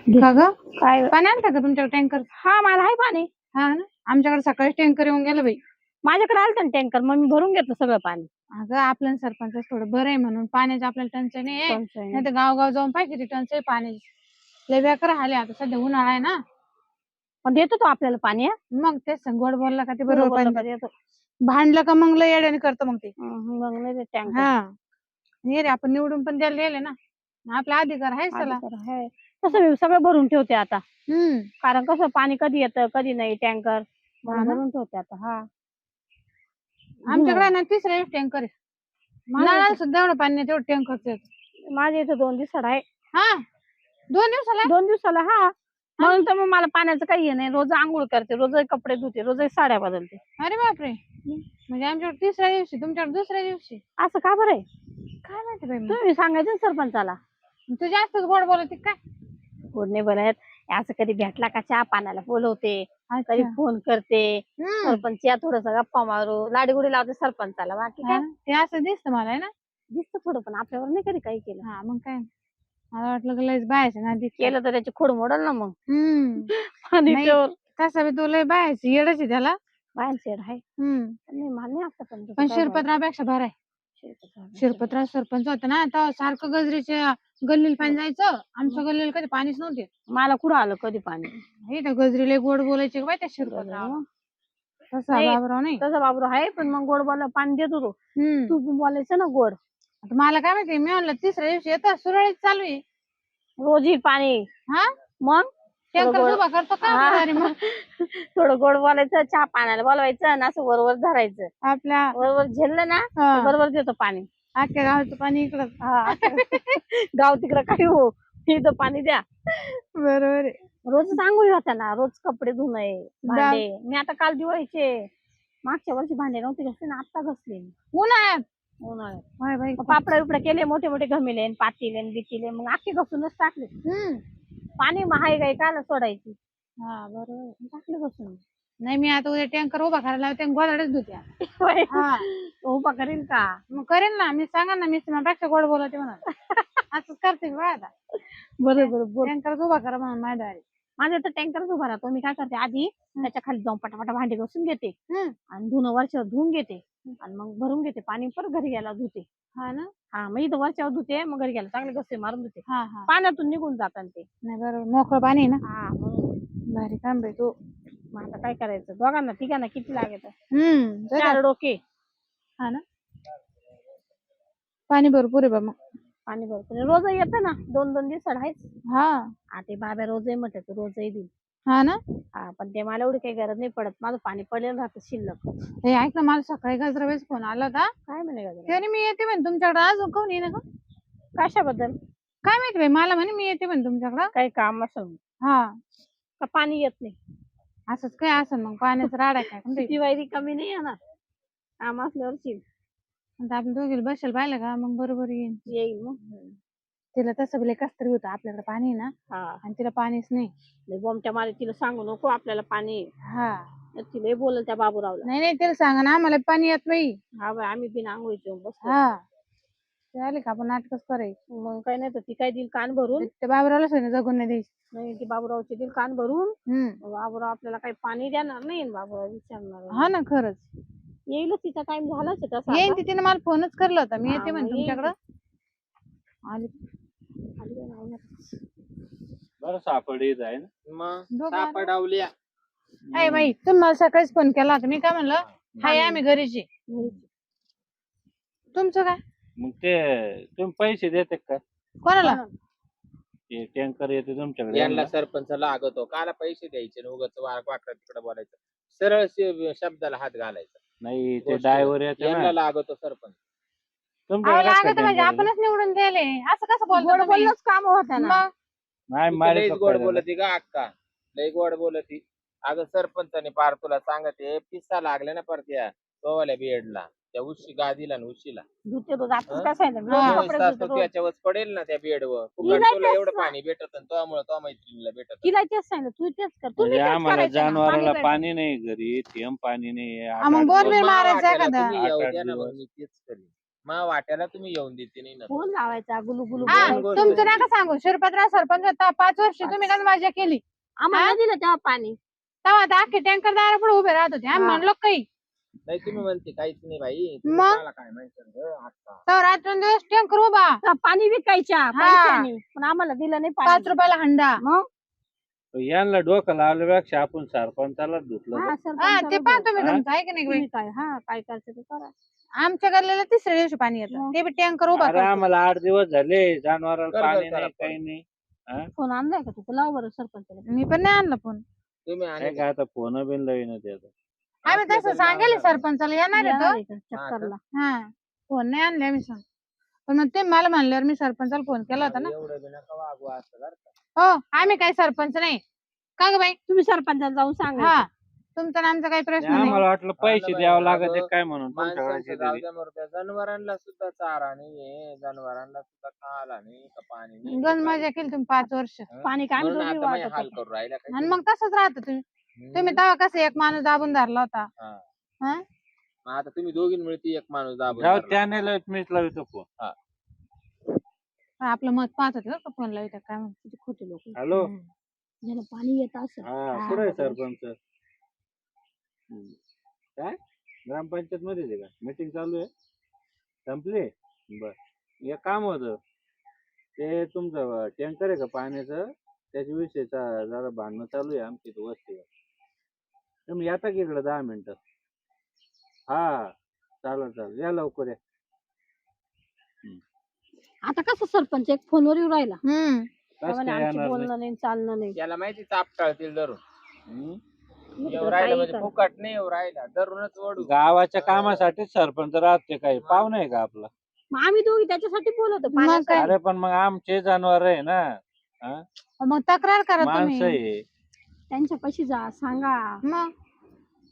का ग काय पाणी आणतं का तुमच्याकडे टँकर? हा मला आहे पाणी. हा ना, आमच्याकडे सकाळी टँकर येऊन गेलं बाई. माझ्याकडे आलं टँकर, मग मी भरून घेतलं सगळं पाणी. अगं आपलं सरपंच थोडं बरं आहे म्हणून पाण्याची आपल्याला टंचाई नाही आहे. टंचाई नाही. नाही तर गावगाव जाऊन पाहिजे किती टंचाई पाणी. लय बेकार आले आता, सध्या उन्हाळा आहे ना. पण देतो तो आपल्याला पाणी. मग तेच गोड बोलला का ते बरोबर बोललं पाणी का देतो. देतो. भांडलं का मग लय येड्याने करतं मग ते. मग नाही देत टँकर. हा नाही रे, आपण निवडून पण द्यायला गेले ना, आपला अधिकार आहे चला. आहे तसं मी सगळं भरून ठेवते आता. हम्म कारण कसं पाणी कधी येतं कधी नाही टँकर, हा ना. भरून ठेवते आता. हा आमच्याकडे ना तिसऱ्या टँकर आहे. नळाला सुद्धा एवढं पाणी नाही, तेवढं टँकरच येतं. माझ्या इथं 2 दिवसाला आहे. हा 2 दिवसाला 2 दिवसाला. हा म्हणून तर मग मला पाण्याचं काही नाही. रोज आंघोळ करते, रोज कपडे धुते, रोज साड्या बदलते. अरे बापरे, म्हणजे आमच्याकडे तिसऱ्या दिवशी तुमच्याकडे दुसऱ्या दिवशी. असं का बरं आहे काय माहिती बाई. तुम्ही सांगायचं ना सरपंचाला. तू जास्तच गोड बोलते काय? गोड नाही बनत. असं कधी भेटला का चहा पाण्याला बोलवते, कधी फोन करते. सरपंच या थोडस गप्पा मारू, लाडीगुडी लावते सरपंचाला. बाकी काय ते असं दिसतं मला आहे ना. दिसतं थोडं, पण आपल्यावर नाही कधी काही केलं. हा मग काय, मला वाटलं लयच बायचं ना केलं तर त्याची खोड मोडल ना मग. नाही, तसा बी तो लय बायचं येडच आहे त्याला. बायांचं येड आहे. नाही मान्य असतं, पण शिरपतरावपेक्षा बरं आहे. शिरपतराव सरपंच होता ना, तेव्हा सारखं गजरीच्या गल्लीला पाणी जायचं. आमच्या गल्लीला कधी पाणीच नव्हते. मला कुठं आलं कधी पाणी. हे तर गजरीला गोड बोलायचे का बाई त्या शिरपतराव. तसा बाबराव नाही. तसा बाबराव आहे, पण मग गोड बोला पाणी देतो तो. तू बोलायचं ना गोड. आता मला काय माहिती, मी म्हणलं तिसऱ्या दिवशी येतं सुरळीत चालू आहे. रोज येईल पाणी. हा मग टँकर उभा करतो का? मग थोडं गोड बोलायचं, चहा पाण्याला बोलवायचं आणि असं वरवर धरायचं. आपल्या बरोबर झेललं ना, बरोबर देतो पाणी. अख्ख्या गावाचं पाणी इकडं. गाव तिकडं काही हो, इथं पाणी द्या. बरोबर आहे. रोज आंघोळी होत्या ना, रोज कपडे धुणे, भांडे. मी आता काल दिवाळीचे मागच्या वर्षी भांडे नव्हते घसले ना, आता घसले. उन्हाळ्यात पापड बिपड केले, मोठे मोठे घमिले, पातीले बितीले, मग आखी घसूनच टाकले. पाणी महागाई काय काला सोडायची. हा बरोबर, टाकले घसून. नाही मी आता उद्या टँकर उभा करायला लावते, गोदाडच धुत्या. उभा करील का? मग करेल ना, मी सांगा ना, मी पेक्षा गोड बोलते म्हणा. असंच करते बा आता. बरोबर टँकर उभा करा म्हणून माझ्या माझ्या तर टँकरच उभा राहतो. मी काय करते, आधी त्याच्या खाली जाऊन पटापटा भांडे घासून घेते आणि धुणं वरच्यावर धुवून घेते आणि मग भरून घेते पाणी, परत घरी गेला धुते. हा ना. हा मग इथं वरच्यावर धुते, मग घरी गेला चांगले घसे मारून धुते. पाण्यातून निघून जातात ते. नाही बरोबर, मोकळं पाणी ना. हा भारी काम बाई तू. मग आता काय करायचं, दोघांना तिघांना किती लागत. 4 डोके. हा ना, पाणी भरपूर आहे बा. मग पाणी भरपूर रोज येतं ना, 2-2 दिवसाला आहेच. हा ते बाबा रोजही म्हणतात रोजही देईल. हा ना. हा पण ते मला एवढी काही गरज नाही पडत, माझं पाणी पडलेलं राहतं शिल्लक. हे ऐक ना, मला सकाळी गजरावेळेस फोन आला होता. काय म्हणे गजरा? त्याने मी येते म्हणे तुमच्याकडे, अजून कोण येईन का? कशाबद्दल काय माहिती बाई, मला म्हणे मी येते म्हणे तुमच्याकडं. काही काम असेल. हा का पाणी येत नाही असंच काय असेल, मग पाण्याचं राडा काय. दिवाळी कमी नाही येणार, काम असल्यावरची आपण दोघीला बसेल पाहिलं का, मग बरोबर येईल. मग तिला तसं बी कस तरी होतं, आपल्याकडे पाणी ना आणि तिला पाणीच नाही. बोमट्या मारे तिला सांगू नको आपल्याला पाणी. हा तिला बोलल त्या बाबूरावला. नाही तिला सांगा ना, आम्हाला पाणी येत नाही. हा बाई, आम्ही बिन आंघोळीचे बसतो. हा ते आले का आपण नाटकच करायचं. मग काय नाही तर ती काय देईल कान भरून. ते बाबूरावला सोय जगून नाही द्यायची. नाही ती बाबूरावची देईल कान भरून. बाबूराव आपल्याला काही पाणी देणार नाही, बाबूराव विचारणार. हा ना, खरंच येईल. तिचा टाइम झालाच तसा. येईन तिने मला फोनच करला होता, मी येते म्हणे तुमच्याकडं. आली बरं सापडीत आहे ना. मग सापडावल्या. अय बाई, तुम्ही मला सकाळीच फोन केला होता, मी काय म्हणलं हाय आम्ही घरीची. तुमचं काय मग ते तुम्ही पैसे देते का? कोणाला? ते टँकर येते तुमच्याकडे. यांना सरपंच लागतो, काला पैसे द्यायचे, उगाच वाकडा तिकडे बोलायचं, सरळ शब्दाला हात घालायचा. नाही ते ड्रायव्हर येते यांना लागतो सरपंच. लागत म्हणजे आपणच निवडून दिले, असं कसं बोलतोच काम होतं ना. लई गोड बोलती का अक्का, लई गोड बोलती. अगं सरपंचाने पार तुला सांगते, पिस्सा लागले ना परत्या तोवाल्या बेडला, त्या उशी गादीला ना उशीला त्याच्यावर पडेल ना त्या बेडवर. तुला एवढं पाणी भेटत त्यामुळे तो मैत्रिणीला भेटत. तिला तेच सांगितलं, तू तेच कर. म्हणजे आम्हाला जनावराला पाणी नाही घरी, थेंब पाणी नाही. मग बोरवेल मारायचं तुम्ही येऊ द्या ना, मग मी तेच करेन. मग वाट्याला तुम्ही येऊन देते नाही ना. फोन लावायचा गुलू गुलू हा दोन गोष्टी. तुमचं नका सांगू शिरपतराव सरपंच होता 5 वर्ष तुम्ही कसं मजा केली आम्हाला दिलं तेव्हा पाणी. तेव्हा आता अख्खे टँकर दारा पुढे उभे राहत होते आम्ही हा. म्हणलो काही नाही तुम्ही म्हणते काहीच नाही बाई. तुम्ही मग? मला काय माहिती आता. तर रात्रंदिवस टँकर उभा तेव्हा पाणी विकायच्या हा. पैशाने पण आम्हाला दिलं नाही 5 पाणी. रुपयाला हंडा मग यांना डोकं लावल्यापेक्षा आपण सरपंचाला धुतलं हा, तर. हा सरपंचाला ते पाहतो मी बोल. तुमचं आहे की नाही बाई? तुम्ही काय हा काय करायचं ते करा. आमच्या गल्ल्याला तिसऱ्या दिवशी पाणी येतं ते बी टँकर उभा अरे करतो. आम्हाला 8 दिवस झाले जनावराला कर, पाणी कर, नाही कर. काही नाही. फोन आणलाय का तू लाव बरं सरपंचाला. मी पण नाही आणलं फोन तुम्ही काय आणि का आता फोन बिन लावीन त्याचा. आम्ही आपल्या तसं घरी सांगेल लावणार. सरपंचाला येणार येणार आहे आहे का चक्करला. हा फोन नाही आणले आम्ही सांग पण मग ते मला म्हणल्यावर मी सरपंचाला फोन केला होता ना. एवढं बी नका वागू असं बरं का. हो आम्ही काही सरपंच नाही का ग बाई तुम्ही सरपंचाला जाऊन सांगा. हा तुमचा आणि आमचा काही प्रश्न नाही आम्हाला वाटलं पैसे बाई, द्यावं अगं, लागत काय म्हणून तुमच्याकडे माणसांचं जाऊ द्या मरत्या जनावरांना सुद्धा चारा नाहीये जनावरांना सुद्धा खायला नाही का पाणी नाही. गण मजा केली तुम्ही 5 वर्ष पाणी काय म्हणून आम्ही आता दोघी माझे वाटत हाल होतो. करू राहिला काय आणि मग तसंच राहत तुम्ही तुम्ही तेव्हा कसं एक माणूस दाबून धरला होता हा. हा? मग आता तुम्ही दोघींमुळे ती एक माणूस दाबून जाऊ धरला. त्याने लावत मीच लावतो फोन. आपलं मत पाहत होते बरं का फोन लावता काय म्हणून किती खोटे लोक. हॅलो ज्याला पाणी येत असं हा कुठे आहे सरपंच? काय ग्रामपंचायत मध्ये आहे का मीटिंग चालू आहे संपली बर एक काम होतं ते तुमचं टँकर आहे का पाण्याचं त्याच्या विषयीचा जरा भांडणं चालू आहे आमच्या इथं वस्तीवर तुम्ही येता की इकडं 10 मिनिटं हा चालेल या लवकर या आता कसं सरपंच एक फोनवर येऊ राहिला. हम्म कसं त्यामुळे काय आमचं येणार नाही? बोलणं नाही चालणं नाही. याला माहिती चाप टाळतील धरून हम्म? येऊ राहिलं म्हणजे फुकट नाही येऊ राहिला धरूनच ओढू. गावाच्या कामासाठीच सरपंच राहते काही पाहुणे आहे का आपला मग आम्ही दोघी त्याच्यासाठी बोलवतो मग पाण्यासाठी. काय? अरे पण मग आमचे जनावर आहे ना मग तक्रार करा माणसं तुम्ही आहे त्यांच्या पाशी जा सांगा. मग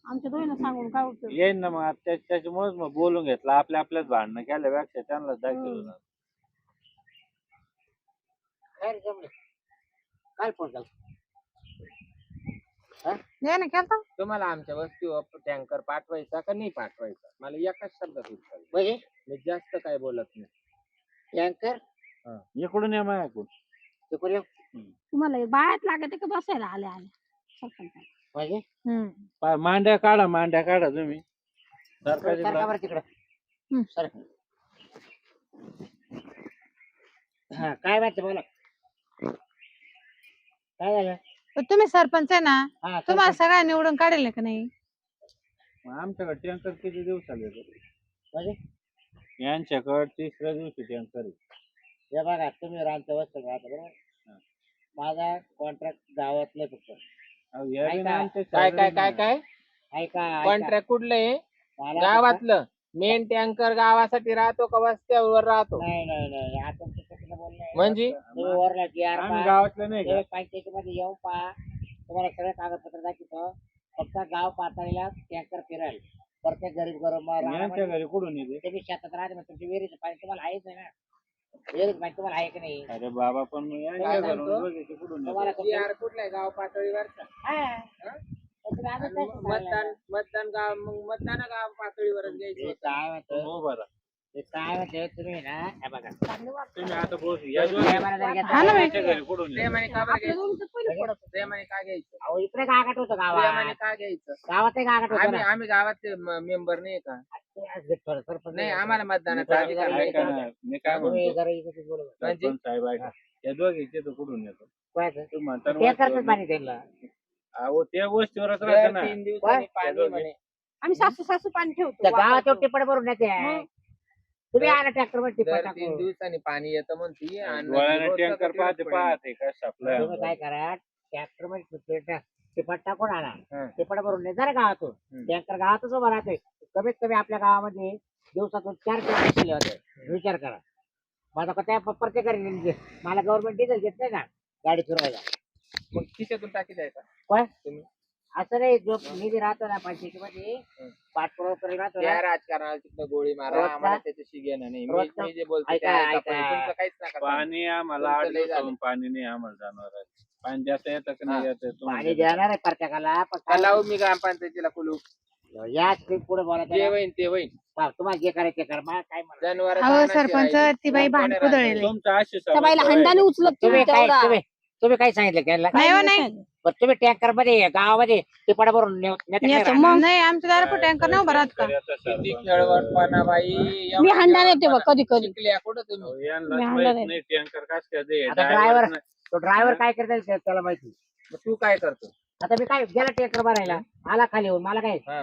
आमच्या दोघींना सांगून काय उपयोग. येईन ना मग आता त्याच्यामुळेच मग बोलून घेतलं आपल्याच भांडणं केल्यापेक्षा त्यांना दाखवलं ना. काय फोन केला ये ना केलता तुम्हाला आमच्या वस्तीवर टँकर पाठवायचा का नाही पाठवायचा मला एकाच शब्दात उत्तर द्या. म्हणजे मी जास्त काय बोलत नाही. टँकर इकडून या माझ्याकडून ते करूया तुम्हाला बायात लागत का बसायला आले आले सरपंचाला. म्हणजे हम्म मांड्या काढा तुम्ही सरकारी सरका बरं तिकडं सर हा काय माहिती बोला काय झालं पण तुम्ही सरपंच आहे ना हा तुम्हाला सगळ्या निवडून काढेल का नाही आमच्याकडे टँकर किती दिवसाला येतो म्हणजे यांच्याकडे तिसऱ्या दिवशी टँकर आहे. हे बघा तुम्ही रांगच्या वस्तू राहता बरोबर माझा कॉन्ट्रॅक्ट गावातलं फक्त अहो, या बी ऐका. ना आमच्या काय काय शेजारी काय ना. काय ऐका कॉन्ट्रॅक्ट कुठलं आहे मला गावातलं मेन टँकर गावासाठी राहतो का वस्त्यावर राहतो नाही आता तुमचं चुकीचं बोलणं आहे. म्हणजे तुम्ही वरला TR आम्ही पहा. गावातलं नाही का ते पंचायतीमध्ये येऊन पहा तुम्हाला सगळे कागदपत्र दाखवतो फक्त गाव पातळीला टँकर फिराल प्रत्येक गरीब यांच्या घरी कुठून येते तुम्ही शेतात राहते मग तुमची विहिरीचं पाणी तुम्हाला आहेच नाही ना विहिरीचं पाणी तुम्हाला आहे की नाही अरे बाबा पण मग यांच्या काय घरून सांगतो? बघायचं कुठून तुम्हाला येते? TR कुठला आहे गाव पातळीवरचा हा. तुम्ही आजच आणि नाही मग सांगायला. मतदान गाव मग मतदान गाव पातळीवरच घ्यायचं हे होतं. काय म्हणतो हो बरं हे काय म्हणतो तुम्ही ना हे बघा तुम्ही आता बोल या दोन प्रेमाने जर घेतलं- हा ना बाई. यांच्या घरी कुठून येते? प्रेमाने का बरं आपल्या घ्यायचं दोघीचं पहिलं पडत होतं. प्रेमाने का घ्यायचं अहो इकडे गागाट होतं प्रेमाने गावात का घ्यायचं गावातही गागाट होतं आम्ही ना आम्ही गावाचे मेंबर नाही का सरपंच नाही आम्हाला मतदानाचा मी अधिकार काय- नाही ऐका का? ना, मी काय तुम्ही म्हणतो जरा इकडे बोलू नका. म्हणजे? सरपंच साहेब ऐका या दोघीचे तर कुठून येतो काय तुम्ही म्हणता ना ते करतात वस्तीवर- पाणी त्यांना अहो त्या वस्तीवरच दर राहते ना 3 दिवसांनी काय? पाणी म्हणे आम्ही सासू पाणी ठेवतो त्या गावात वापरतो. टिपड भरून येते मग? तुम्ही आला ट्रॅक्टर वर टिपड दर टाकू 3 दिवसांनी पाणी येतं म्हणती आणि डोळ्याने रोजचं टँकर किती पाहते पडेल? पाहते का सप्लाय तुम्ही काय करा ट्रॅक्टर मध्ये टिपड टाकून आला हं. टिपड भरून नाही जरा गावातून हं. टँकर गावातच उभा राहतोय कमीत कमी आपल्या गावामध्ये दिवसातून 4 टँकर केले होते विचार करा माझा त्या प्रत्येक मला गव्हर्नमेंट डिझेल घेत नाही ना गाडी फिरवायला मग खिशातून टाकी द्यायचा काय तुम्ही असं नाही जो निधी राहतो ना पंचायतीमध्ये पाठपुरावा करून राहतो ना, त्या राजकारणाला तिथं गोळी मारा रोजचा- आम्हाला त्याच्याशी घेणं नाही रोजचा- मी जे बोलतो ते ऐका, ऐका ऐका. पहिले. तुमचं काहीच नका सांगू. पाणी आम्हाला तुमचं 8 लय दिवसाहून पाणी नाही आम्हाला जाणार पाणी जाता येतं का नाही हा. येतं पाणी देणार आहे प्रत्येकाला पण का लावू मी ग्रामपंचायतीला कुलूप या पुढे बोला जे होईन ते होईन. तुम्हाला जे करायचं ते करा मला काय म्हणा जनावर अहो सरपंच ती बाई भांड कुदळेल तुमचं अशी त्या बाईला समस्या हंडाने उचलत तुम्ही काय तेवढा. तुम्ही काय सांगितलं त्यांना नाही हो, नाही बरं तुम्ही टँकर मध्ये गावामध्ये टिपाडा भरून नेतो मग. नाही आमच्या दारात टँकर नाही उभा राहत का किती खेळवटपणा बाई. मी हंडा नेते बघ कधी कधी. शिकल्या कुठं तुम्ही? मी आणलं नाही. नाही टँकर कास काय ते आता driver ड्रायव्हर नाही. तो ड्रायव्हर काय करता त्याला माहिती मग तू काय करतो? आता मी काय गेला टँकर भरायला आला खाली होऊन मला काय हा.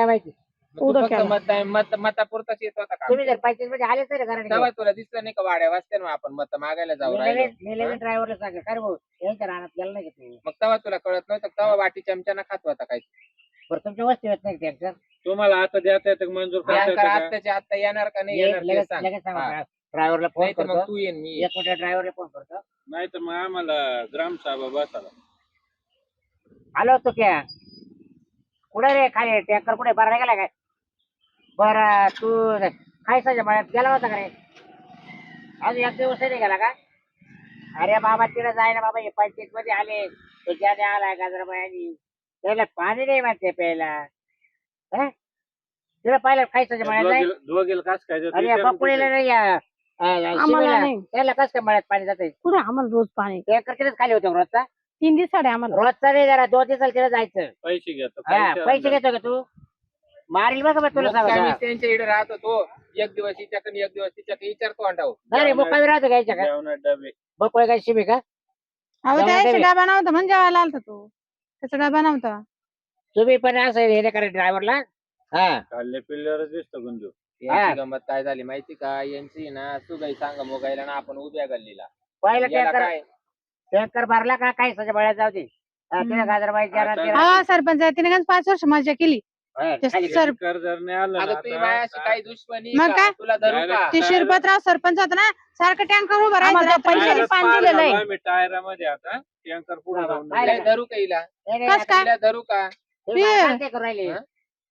माहिती मग तू उडं फक्त केलं. मतापुरताच येत होता का? तुम्ही जर पैसे मध्ये आले तरी घरात तेव्हा तुला दिसलं नाही का वाड्या वाजते ना आपण मत मागायला जाऊ राहिलो. मी लगेच ड्रायव्हरला सांगेल काय रे भाऊ यांच्या रानात गेला नाही का तू मग तेव्हा तुला कळत नव्हतं का? तेव्हा वाटी चमच्याना खात होता काय? बरं तुमच्या वस्ती येत नाही टँकर तुम्हाला आता देता येतं का मंजूर करता येतं का? आत्ताच्या आत्ता येणार का नाही येणार ते लगेच सांग. लगेच हा. सांगा ड्रायव्हरला फोन नाही तर मग करतो तू येईन मी. एक मोठ्या ड्रायव्हरला फोन करतो नाही तर मग आम्हाला ग्रामसभा बसाला आलो तो क्या कुठे रे खाली टँकर कुठे भरायला गेला काय बरं तू खायचा मळ्यात गेला होता का रे अजून एक दिवस नाही गेला का अरे बाबा तिकडे जाय ना बाबा हे पंचायत मध्ये आले तो ज्याने आलाय गाजराबाई त्याला पाणी नाही माहिती प्यायला हं? तिला पाहिलं खायचं मळ्यात नाही दोघील कास काय देतो अरे बकुळीला नाही आम्हाला शिमेला. नाही. त्याला कसं काय मळ्यात पाणी जाते कुठे आम्हाला रोज पाणी टँकर तिथेच खाली होते रोजचा 3 दिवसाडे आम्हाला. रोजचा नाही जरा 2 दिवसाला तिला जायचं पैसे घेतो हा पैसे घेतो का तू मारील बघ बा तुला मुक्कामी सांगतो त्यांच्या इकडे राहत होतो. एक दिवस हिच्याकडे एक दिवस तिच्याकडे विचारतो अंडाव. नाही मुक्कामी राहतो घ्यायच्या का जेवणात डबे बकुळे काय शिमी का अहो जेवण त्याशी डबे. डबा नव्हता म्हणजे जेवायला आलता तो त्याचा डबा नव्हता तुम्ही पण असं हे नाही करा ड्रायव्हरला हा खाल्ले पिल्ल्यावरच दिसतो गुंजू यांची गंमत काय झाली माहिती का? यांची ना सुगाई सांगा मोगायला ना आपण उभ्या गल्लीला पहिला याला टँकर काय टँकर भरला का काय सगळ्या मळ्यात जाऊ दे तिला गाजरबाई हा सरपंच तिने गंज 5 वर्ष मजा केली ते सर कर जर नाही आलं अगं ना तुम्ही आता- माझ्याशी काही दुश्मनी मग का? काय? तुला धरू का? ते शिरपतराव सरपंच होता ना सारखं टँकर उभा आम्हाला राहायचं पैशाने टायरच पाणी पार दिलेलं आहे. झालो आम्ही टायरामध्ये आता टँकर पुढे बाबा, जाऊन काय तिला धरू का हिला? कस काय? तिला धरू का? करू राहिले हा?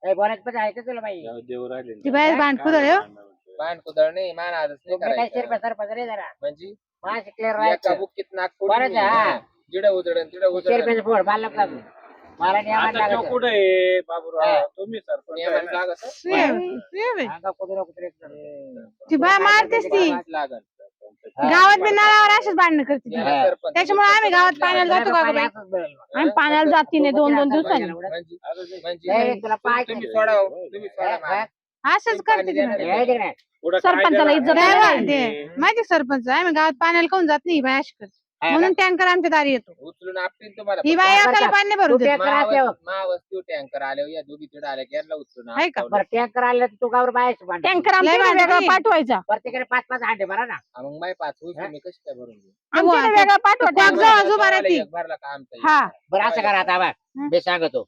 बोलायचं पण आहे का तुला बाई देऊ राहिले ती बाई भांड कुदळ हो बाण कुदळ नाही मान आजच नाही तुम्ही काय करायचं. सरपंच रे जरा म्हणजे माझ्या क्लिअर एका राहायचं बुक्कीत नाक बरं फोडून आहे, हा. जिडं उधळण तिडं उधळण रुपये फोड मला लागू मला नियमान आता तो लागत कुठे आहे बाबूराव हा. तुम्ही सरपंच आहे नियमन ना? लागत अंगा कुत्रे कुत्रे ती बाय मारतेस ती लागल. गावात बी नळावर अशीच भांडणं करते ती. याला सरपंच- त्याच्यामुळे आम्ही गावात पाण्याला जातो का गं बाई? आम्ही पाण्याला जाती नाही 2-2 दिवसांनी. म्हणजे तुला पाय तुम्ही सोडा हो, तुम्ही सोडा मला. असंच करते ती बाई. पुढं सरपंचाला काय इज्जत देणार? नाही नाही. बा, ते माझे सरपंच आम्ही गावात पाण्याला काऊन जात नाही ही बाई अशी करते म्हणून टँकर आमच्या दारी येतो उचलून आपटीन तुम्हाला. ही बाई एकाला पाणी नाही भरून देत महावस्ती टँकर आले या दोघी तिकडे आल्या की यांना उचलून आहे का? आपटावलं. टँकर आलं तर तू गावर बायच टँकर आमच्या लय इकडे भांडण वेगळा आहे. पाठवायचा. प्रत्येकाने 5-5 हांडे भरा ना हा, मग माय 5 उचलून मी कशी काय भरून देऊ? आमच्या इकडे वेगळा पाठवा कोण टँकर. जवळ उभा राहते. एक भरला का आमचा एक. हा बरं असं करा आता बा हं. मी सांगतो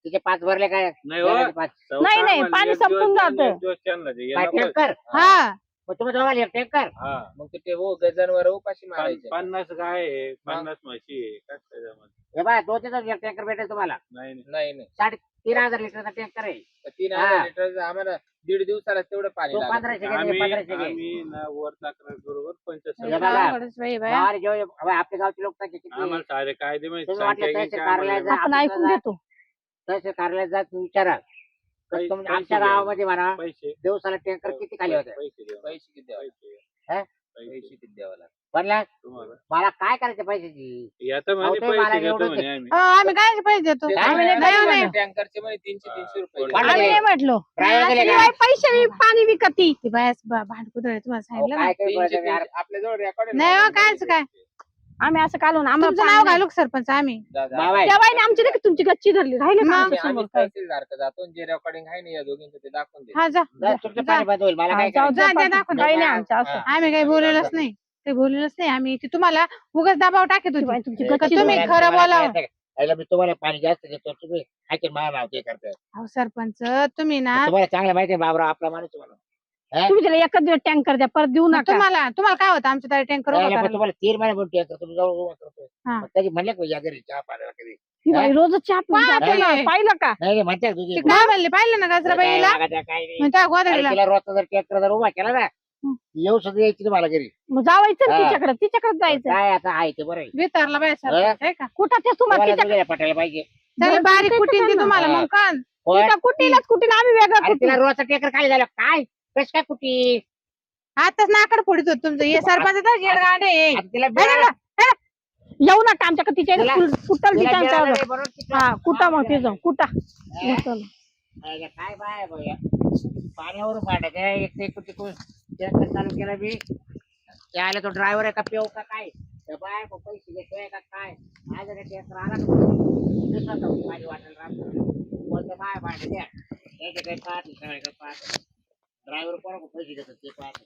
तिचे 5 भरले काय नाही हो. जगाचे 5 नाही, नाही, आम्हाला पाणी एक दिवस संपून त्यांना, जातं. एक दिवस त्यांना दे. काय याला टँकर हा मग तुम्ही दोघांना एक टँकर हा. मग ते हो गजनवर उपाशी मारायचे. 50 गाय आहे 50 म्हशी आहे काय त्याच्यामध्ये हे बा 2-3 एक टँकर भेटेल तुम्हाला नाही नाही. नाही नाही 3,500 लिटरचा टँकर आहे 3000 हा. लिटर आम्हाला 1.5 दिवसाला तेवढं पाणी तो लागतं. 1500 घे आम्ही 1500 घे आम्ही ना वर तक्रार बरोबर हे 75 बघा. अवघडच बाई बाया. गावाला जेव्हा बा, आपल्या गावची लोकसंख्या किती आम्हाला सारे कायदे माहिती तुम्ही वाटलं सांगते तहसील की आम्हाला कार्यालयात आपण ऐकून घेतो. तहसील कार्यालयात जा तुम्ही विचारा पैसे- तुमच्या पैसे आमच्या द्या. गावामध्ये म्हणा पैसे दिवसाला टँकर किती खाली होते पैसे द्या. पैसे किती द्यावं लागतं? हा? पैसे किती द्यावं लागतं? म्हणला तुम्हाला मला काय करायचं पैशाची याचं म्हणे अहो, ते मला पैसे घेतो एवढंच म्हणे आम्ही हो, आम्ही काय पैसे देतो ते आम्ही नाही नाही, म्हणलं. टँकरचे म्हणे 300 रुपये. वाढलं आम्ही गेलं. नाही म्हटलो. ड्रायव्हर गेले ही का? बाई पैशाने पाणी विकती. ती बाय भांड कुदळ तुम्हाला अहो, सांगितलं ना काय काही 300 बोलायचं यार. आपल्याजवळ रेकॉर्ड नाही हो, कायच काय आम्ही असं काढून आम्हाला तुमचं पाणी नाव नाही. घालू का सरपंच आम्ही बाबा आहे. त्या बाईने आमची नाही का तुमची गच्ची धरली राहिले का मग? आमच्या समोर काय? तहसीलदारकडे जातो आणि जे रेकॉर्डिंग आहे ना या दोघींचं ते दाखवून दे. हा जा जा, तुमचं पाणी बंद होईल मला काय जाऊ करायचं द्या, जा, द्या, दाखवून काही नाही द्या. आमचं असं. आम्ही काही बोललेलंच नाही काही बोललेलंच नाही आम्ही ती तुम्हाला उगाच दबाव टाकत ती होती बाई तुमची का गच्ची तुम्ही धरली. खरं बोलावं. याला मी तुम्हाला पाणी जास्त देतो तुम्ही ऐकून मला नाव ते करताय अहो सरपंच तुम्ही ना तुम्हाला चांगलं माहिती आहे बाबरा आपला माणूस आहे म्हणून. तुम्ही त्याला एकच दिवस टँकर द्या परत देऊ नका. तुम्हाला काय होतं आमच्या दारी टँकर नाही, पण तुम्हाला 3 महिने म्हणतो याचं, तुम्ही जवळ उभा करतोय हा. मग कधी म्हणले का या घरी चहा पाण्याला कधी ही बाई रोज चहा पिऊन पहा जाते ना. ते. पाहिलं का? नाही म्हणते तुझी काय म्हणले पाहिलं ना गजराबाईला काय नाही म्हणता अरे गोदडीला तिला रोजचा जर ट्रॅक्टर जर उभा केला ना येऊ सुद्धा यायची तुम्हाला घरी मग जावायचं ना हा. तिच्याकडे जायचं. काय आता आहे ते बरं आहे. विचारला बाय सरपंच आहे का कुठं ते तुम्हाला तुम्हाला तिच्या- दुधाला पटायला पाहिजे त्याला बारीक ते कुटीन ती कुठं तुम्हाला ना? मग कान होय. तिथं कुटीला आम्ही वेगळं अरे कुटी. तिला रोजचा टेकर खाली झालं काय कस काय कुठी आताच नाकड फोडीत होत तुमचं हे सरपंच येडगांडे आता तिला मिळालं- येऊ नका आमच्या तिच्या तिला- कुठल तिला तिच्या मिळालं आमच्या नाही म्हणून तिला- हा कुठं मग तिचं कुठा अरे काय बाय भैया पाण्यावर पाडत आहे एक ते कुठे टँकर चालू केला मी त्याला तो ड्रायव्हर आहे का पेव का काय त्या बाय पैसे घेतोय का काय माझ्या टँकर आला का दुसरा तो पाणी वाटेल राहतो बोलतो काय भांडे द्या त्याचे काही पाहत सगळे काही पाहत ड्रायव्हर कोणा पैसे घेतात ते पाहत